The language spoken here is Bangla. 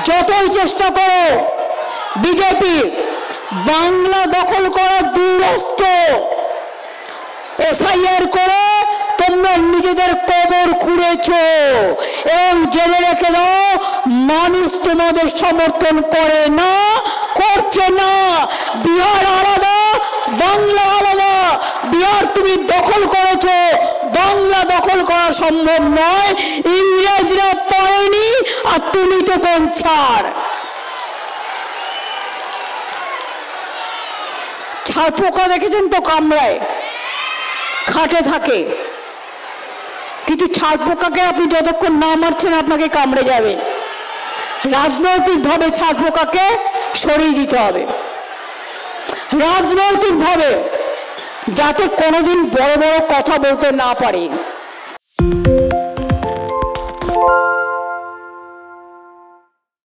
যতই চেষ্টা করো বিজেপি বাংলা দখল করার দুরস্ত এসআইআর করে তোমরা নিজেদের কবর খুঁড়েছো এবং জেনে রেখে দাও মানুষ তোমাদের সমর্থন করে না, করছে না। বিহার আলাদা, বাংলা আলাদা। বিহার তুমি দখল করেছো, বাংলা দখল করা সম্ভব নয়। ইংরেজরা পারেনি আর তুমি তো কোন ছাড়। ছাড় পোকা দেখেছেন তো কামড়ায়, খাটে থাকে, কিন্তু ছাড় পোকাকে আপনি যতক্ষণ না মারছেন আপনাকে কামড়ে যাবে। রাজনৈতিকভাবে ছাড় পোকাকে সরিয়ে দিতে হবে, রাজনৈতিকভাবে, যাতে কোনোদিন বড় বড় কথা বলতে না পারে।